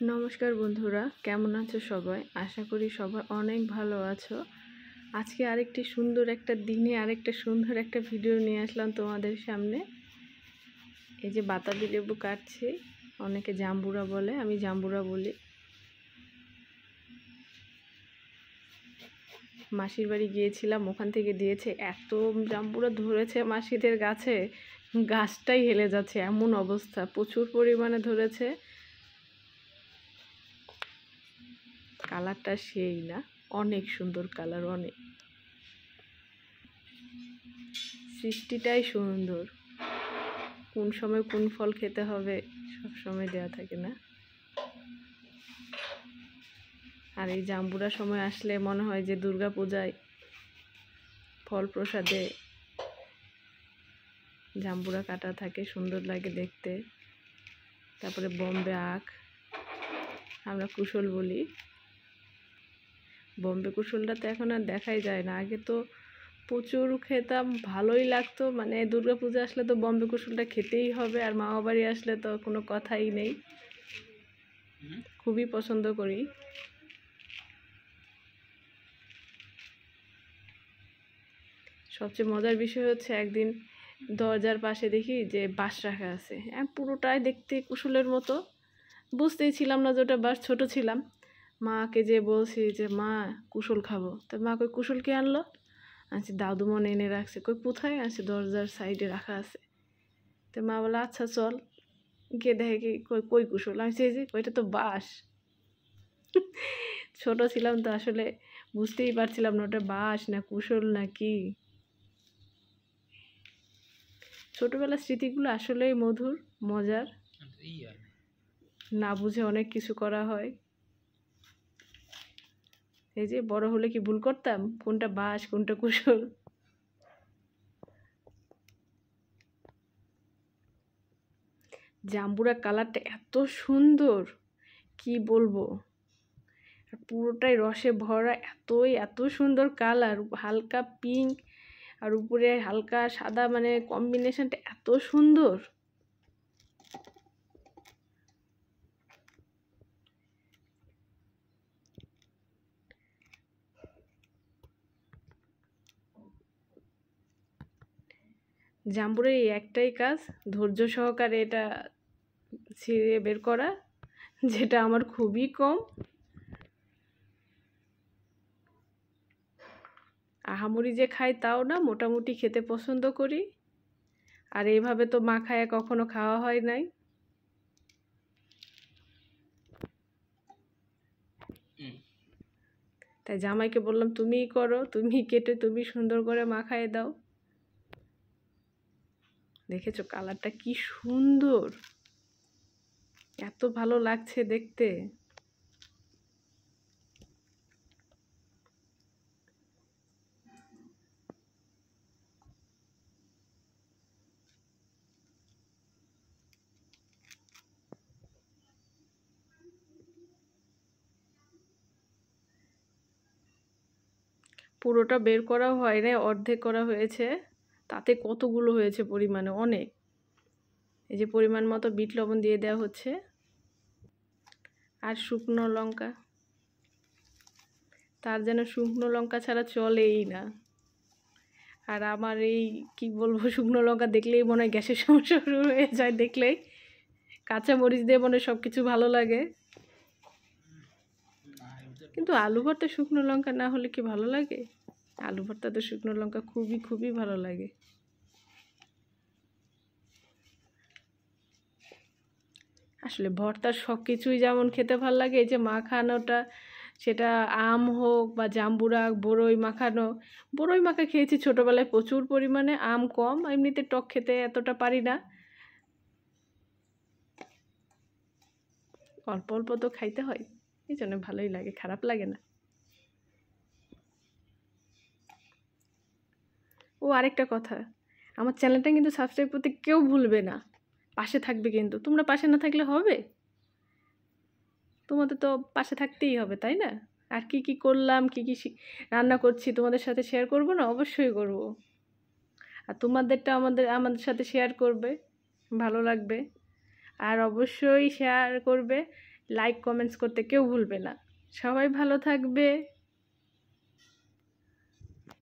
নমস্কার বন্ধুরা, কেমন আছো সবাই? আশা করি সবাই অনেক ভালো আছো। আজকে আরেকটি সুন্দর একটা দিনে আরেকটা সুন্দর একটা ভিডিও নিয়ে আসলাম তোমাদের সামনে। এই যে বাতাবি লেবু কাটছি, অনেকে জাম্বুরা বলে, আমি জাম্বুরা বলি। মাসির বাড়ি গিয়েছিলাম, ওখান থেকে দিয়েছে, এত জাম্বুরা ধরেছে মাসিদের গাছে, গাছটাই হেলে যাচ্ছে এমন অবস্থা, প্রচুর পরিমাণে ধরেছে। কালারটা সেই না, অনেক সুন্দর কালার, অনেক সৃষ্টিটাই সুন্দর। কোন সময় কোন ফল খেতে হবে সব সময় দেওয়া থাকে না। আর এই জাম্বুরা সময় আসলে মনে হয় যে দুর্গা পূজায় ফল প্রসাদে জাম্বুরা কাটা থাকে, সুন্দর লাগে দেখতে। তারপরে বোম্বে আখ, আমরা কুশল বলি। বোম্বে কুশলটা তো এখন আর দেখাই যায় না, আগে তো প্রচুর খেতাম, ভালোই লাগতো। মানে দুর্গা পূজা আসলে তো বোম্বে কুশলটা খেতেই হবে, আর মামা বাড়ি আসলে তো কোনো কথাই নেই, খুবই পছন্দ করি। সবচেয়ে মজার বিষয় হচ্ছে, একদিন দরজার পাশে দেখি যে বাঁশ রাখা আছে, পুরোটাই দেখতে কুশলের মতো। বুঝতেই ছিলাম না যে ওটা বাঁশ, ছোট ছিলাম। মাকে যে বলছি যে মা কুশল খাবো, তো মা কই কুশল কে আনলো? আচ্ছা দাদু মনে এনে রাখছে। কই কোথায়? আছে দরজার সাইডে রাখা আছে। তো মা বলে আচ্ছা চল, গিয়ে দেখে কি কই কই কুশল। আমি সেই যে ওইটা তো বাঁশ। ছোট ছিলাম তো আসলে বুঝতেই পারছিলাম না ওটা বাঁশ না কুশল না কি। ছোটবেলার স্মৃতিগুলো আসলেই মধুর, মজার। না বুঝে অনেক কিছু করা হয়। এই যে বড় হলে কি ভুল করতাম, কোনটা বাঁশ কোনটা কুশল। জাম্বুরা কালারটা এত সুন্দর, কি বলবো, পুরোটাই রসে ভরা, এত সুন্দর কালার, হালকা পিঙ্ক আর উপরে হালকা সাদা, মানে কম্বিনেশনটা এত সুন্দর। জাম্বুরের এই একটাই কাজ, ধৈর্য সহকারে এটা ছিঁড়ে বের করা, যেটা আমার খুবই কম। আহামরি যে খাই তাও না, মোটামুটি খেতে পছন্দ করি। আর এইভাবে তো মাখায় কখনো খাওয়া হয় নাই। তাই জামাইকে বললাম তুমিই করো, তুমি কেটে তুমি সুন্দর করে মাখায় দাও। দেখেছো কালারটা কি সুন্দর, এত ভালো লাগছে দেখতে। পুরোটা বের করা হয় না, অর্ধেক করা হয়েছে, তাতে কতগুলো হয়েছে পরিমাণে অনেক। এই যে পরিমাণ মতো বিট লবণ দিয়ে দেওয়া হচ্ছে, আর শুকনো লঙ্কা, তার যেন শুকনো লঙ্কা ছাড়া চলেই না। আর আমার এই কি বলবো, শুকনো লঙ্কা দেখলেই মনে হয় গ্যাসের সমস্যা শুরু হয়ে যায়, দেখলেই। কাঁচা মরিচ দিয়ে মনে হয় সব কিছু ভালো লাগে, কিন্তু আলু ভর্তা শুকনো লঙ্কা না হলে কি ভালো লাগে? আলু ভর্তা তো শুকনো লঙ্কা খুবই খুবই ভালো লাগে। আসলে ভর্তার সব কিছুই যেমন খেতে ভালো লাগে, এই যে মাখানোটা, সেটা আম হোক বা জাম্বুরা, বড়ই মাখানো। বড়ই মাখা খেয়েছি ছোটোবেলায় প্রচুর পরিমাণে, আম কম, এমনিতে টক খেতে এতটা পারি না, অল্প অল্প তো খাইতে হয়, এই জন্য ভালোই লাগে, খারাপ লাগে না। ও আরেকটা কথা, আমার চ্যানেলটা কিন্তু সাবস্ক্রাইব করতে কেউ ভুলবে না, পাশে থাকবে কিন্তু। তোমরা পাশে না থাকলে হবে? তোমাদের তো পাশে থাকতেই হবে, তাই না? আর কি কি করলাম, কি কি রান্না করছি তোমাদের সাথে শেয়ার করব না? অবশ্যই করব। আর তোমাদেরটা আমাদের সাথে শেয়ার করবে, ভালো লাগবে। আর অবশ্যই শেয়ার করবে লাইক কমেন্টস করতে কেউ ভুলবে না। সবাই ভালো থাকবে।